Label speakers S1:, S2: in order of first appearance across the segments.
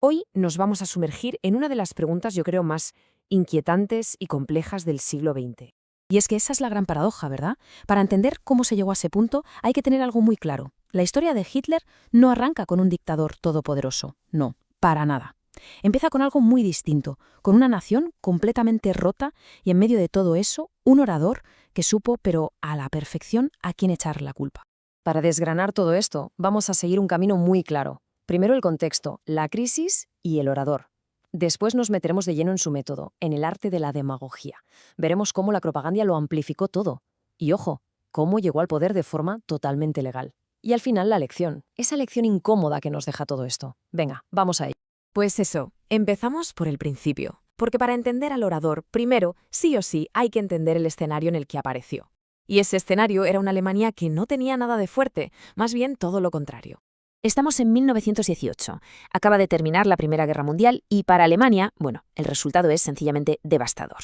S1: Hoy nos vamos a sumergir en una de las preguntas, yo creo, más inquietantes y complejas del siglo XX.
S2: Y es que esa es la gran paradoja, ¿verdad? Para entender cómo se llegó a ese punto hay que tener algo muy claro. La historia de Hitler no arranca con un dictador todopoderoso, no, para nada. Empieza con algo muy distinto, con una nación completamente rota y en medio de todo eso, un orador que supo, pero a la perfección, a quién echar la culpa.
S1: Para desgranar todo esto, vamos a seguir un camino muy claro. Primero el contexto, la crisis y el orador. Después nos meteremos de lleno en su método, en el arte de la demagogia. Veremos cómo la propaganda lo amplificó todo. Y ojo, cómo llegó al poder de forma totalmente legal. Y al final la lección, esa lección incómoda que nos deja todo esto. Venga, vamos a ello.
S2: Pues eso, empezamos por el principio. Porque para entender al orador, primero, sí o sí, hay que entender el escenario en el que apareció. Y ese escenario era una Alemania que no tenía nada de fuerte, más bien todo lo contrario. Estamos en 1918. Acaba de terminar la Primera Guerra Mundial y para Alemania, bueno, el resultado es sencillamente devastador.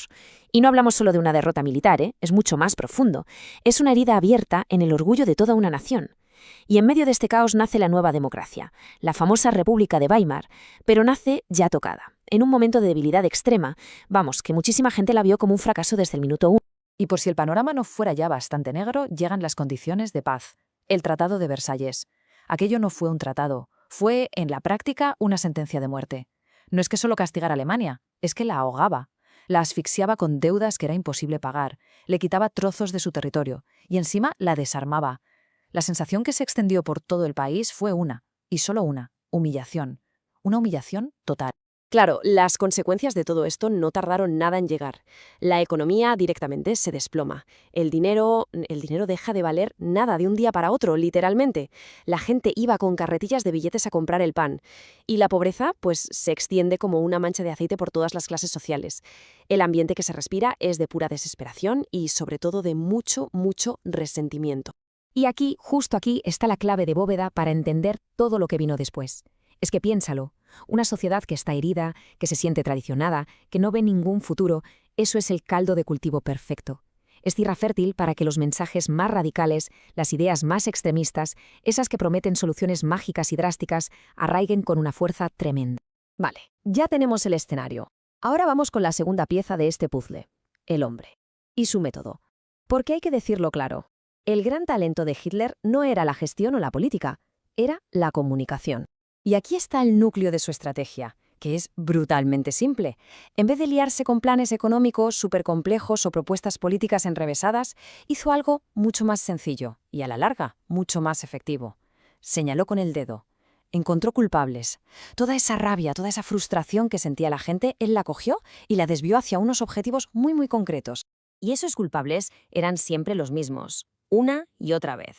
S2: Y no hablamos solo de una derrota militar, es mucho más profundo. Es una herida abierta en el orgullo de toda una nación. Y en medio de este caos nace la nueva democracia, la famosa República de Weimar, pero nace ya tocada, en un momento de debilidad extrema. Vamos, que muchísima gente la vio como un fracaso desde el minuto uno.
S3: Y por si el panorama no fuera ya bastante negro, llegan las condiciones de paz, el Tratado de Versalles. Aquello no fue un tratado, fue, en la práctica, una sentencia de muerte. No es que solo castigara a Alemania, es que la ahogaba. La asfixiaba con deudas que era imposible pagar, le quitaba trozos de su territorio y encima la desarmaba. La sensación que se extendió por todo el país fue una, y solo una, humillación. Una humillación total.
S1: Claro, las consecuencias de todo esto no tardaron nada en llegar. La economía directamente se desploma. El dinero deja de valer nada de un día para otro, literalmente. La gente iba con carretillas de billetes a comprar el pan. Y la pobreza, pues, se extiende como una mancha de aceite por todas las clases sociales. El ambiente que se respira es de pura desesperación y, sobre todo, de mucho, mucho resentimiento.
S2: Y aquí, justo aquí, está la clave de bóveda para entender todo lo que vino después. Es que piénsalo, una sociedad que está herida, que se siente traicionada, que no ve ningún futuro, eso es el caldo de cultivo perfecto. Es tierra fértil para que los mensajes más radicales, las ideas más extremistas, esas que prometen soluciones mágicas y drásticas, arraiguen con una fuerza tremenda.
S1: Vale, ya tenemos el escenario. Ahora vamos con la segunda pieza de este puzzle, el hombre. Y su método. Porque hay que decirlo claro, el gran talento de Hitler no era la gestión o la política, era la comunicación. Y aquí está el núcleo de su estrategia, que es brutalmente simple. En vez de liarse con planes económicos supercomplejos o propuestas políticas enrevesadas, hizo algo mucho más sencillo y, a la larga, mucho más efectivo. Señaló con el dedo. Encontró culpables. Toda esa rabia, toda esa frustración que sentía la gente, él la cogió y la desvió hacia unos objetivos muy concretos. Y esos culpables eran siempre los mismos, una y otra vez.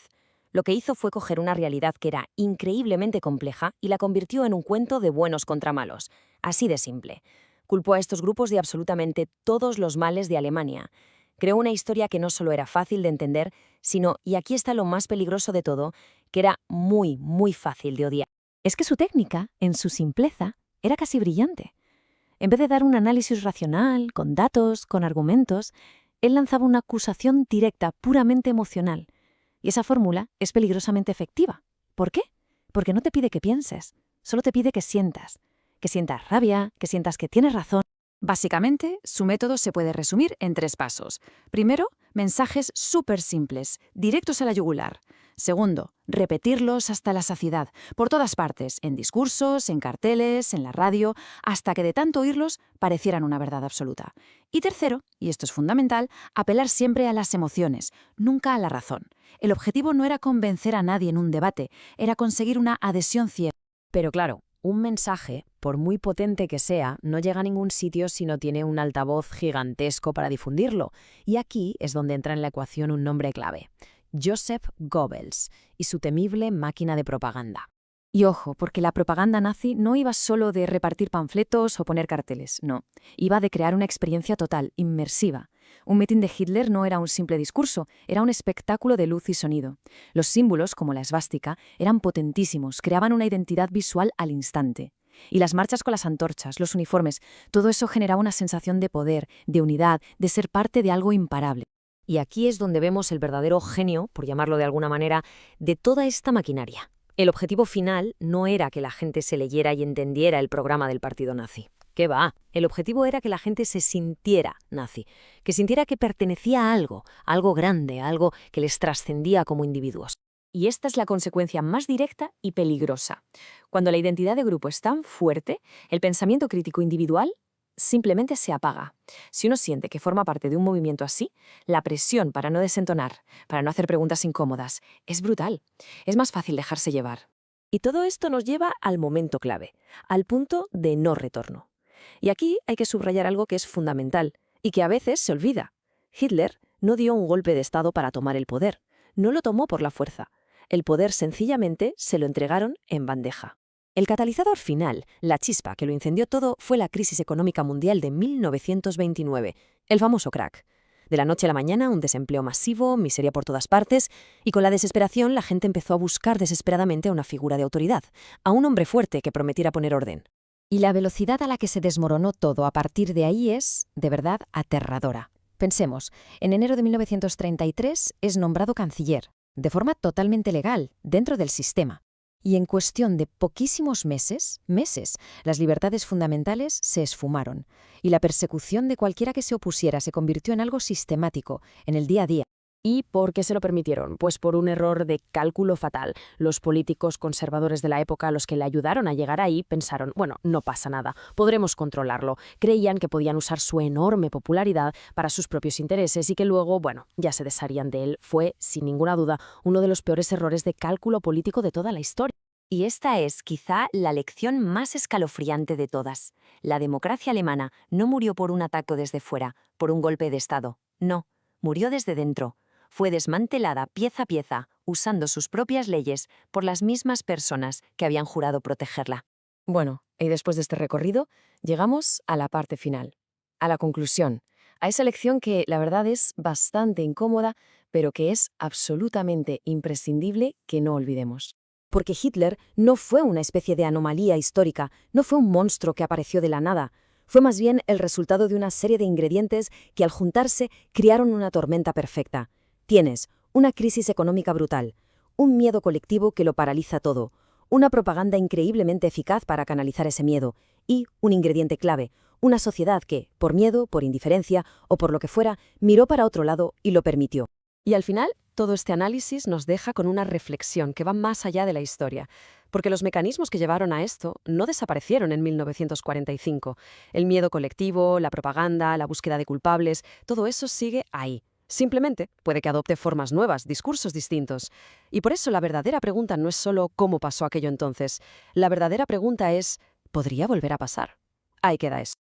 S1: Lo que hizo fue coger una realidad que era increíblemente compleja y la convirtió en un cuento de buenos contra malos. Así de simple. Culpó a estos grupos de absolutamente todos los males de Alemania. Creó una historia que no solo era fácil de entender, sino, y aquí está lo más peligroso de todo, que era muy fácil de odiar. Es que su técnica, en su simpleza, era casi brillante. En vez de dar un análisis racional, con datos, con argumentos, él lanzaba una acusación directa, puramente emocional. Y esa fórmula es peligrosamente efectiva. ¿Por qué? Porque no te pide que pienses, solo te pide que sientas rabia, que sientas que tienes razón.
S3: Básicamente, su método se puede resumir en 3 pasos. Primero, mensajes súper simples, directos a la yugular. Segundo, repetirlos hasta la saciedad, por todas partes, en discursos, en carteles, en la radio, hasta que de tanto oírlos parecieran una verdad absoluta. Y tercero, y esto es fundamental, apelar siempre a las emociones, nunca a la razón. El objetivo no era convencer a nadie en un debate, era conseguir una adhesión ciega.
S1: Pero claro, un mensaje, por muy potente que sea, no llega a ningún sitio si no tiene un altavoz gigantesco para difundirlo. Y aquí es donde entra en la ecuación un nombre clave: Joseph Goebbels y su temible máquina de propaganda.
S3: Y ojo, porque la propaganda nazi no iba solo de repartir panfletos o poner carteles, no. Iba de crear una experiencia total, inmersiva. Un mitin de Hitler no era un simple discurso, era un espectáculo de luz y sonido. Los símbolos, como la esvástica, eran potentísimos, creaban una identidad visual al instante. Y las marchas con las antorchas, los uniformes, todo eso generaba una sensación de poder, de unidad, de ser parte de algo imparable.
S1: Y aquí es donde vemos el verdadero genio, por llamarlo de alguna manera, de toda esta maquinaria. El objetivo final no era que la gente se leyera y entendiera el programa del partido nazi. ¿Qué va? El objetivo era que la gente se sintiera nazi, que sintiera que pertenecía a algo grande, algo que les trascendía como individuos.
S2: Y esta es la consecuencia más directa y peligrosa. Cuando la identidad de grupo es tan fuerte, el pensamiento crítico individual simplemente se apaga. Si uno siente que forma parte de un movimiento así, la presión para no desentonar, para no hacer preguntas incómodas, es brutal. Es más fácil dejarse llevar.
S1: Y todo esto nos lleva al momento clave, al punto de no retorno. Y aquí hay que subrayar algo que es fundamental y que a veces se olvida. Hitler no dio un golpe de Estado para tomar el poder. No lo tomó por la fuerza. El poder sencillamente se lo entregaron en bandeja. El catalizador final, la chispa que lo incendió todo, fue la crisis económica mundial de 1929, el famoso crack. De la noche a la mañana, un desempleo masivo, miseria por todas partes, y con la desesperación la gente empezó a buscar desesperadamente a una figura de autoridad, a un hombre fuerte que prometiera poner orden.
S3: Y la velocidad a la que se desmoronó todo a partir de ahí es, de verdad, aterradora. Pensemos, en enero de 1933 es nombrado canciller, de forma totalmente legal, dentro del sistema. Y en cuestión de poquísimos meses, las libertades fundamentales se esfumaron, y la persecución de cualquiera que se opusiera se convirtió en algo sistemático, en el día a día.
S2: ¿Y por qué se lo permitieron? Pues por un error de cálculo fatal. Los políticos conservadores de la época, los que le ayudaron a llegar ahí, pensaron, bueno, no pasa nada, podremos controlarlo. Creían que podían usar su enorme popularidad para sus propios intereses y que luego, bueno, ya se desharían de él. Fue, sin ninguna duda, uno de los peores errores de cálculo político de toda la historia.
S4: Y esta es, quizá, la lección más escalofriante de todas. La democracia alemana no murió por un ataque desde fuera, por un golpe de Estado. No, murió desde dentro. Fue desmantelada pieza a pieza, usando sus propias leyes, por las mismas personas que habían jurado protegerla.
S2: Bueno, y después de este recorrido, llegamos a la parte final, a la conclusión, a esa lección que la verdad es bastante incómoda, pero que es absolutamente imprescindible que no olvidemos.
S1: Porque Hitler no fue una especie de anomalía histórica, no fue un monstruo que apareció de la nada. Fue más bien el resultado de una serie de ingredientes que al juntarse crearon una tormenta perfecta. Tienes una crisis económica brutal, un miedo colectivo que lo paraliza todo, una propaganda increíblemente eficaz para canalizar ese miedo y un ingrediente clave, una sociedad que, por miedo, por indiferencia o por lo que fuera, miró para otro lado y lo permitió.
S2: Y al final, todo este análisis nos deja con una reflexión que va más allá de la historia, porque los mecanismos que llevaron a esto no desaparecieron en 1945. El miedo colectivo, la propaganda, la búsqueda de culpables, todo eso sigue ahí. Simplemente puede que adopte formas nuevas, discursos distintos. Y por eso la verdadera pregunta no es solo cómo pasó aquello entonces. La verdadera pregunta es, ¿podría volver a pasar? Ahí queda eso.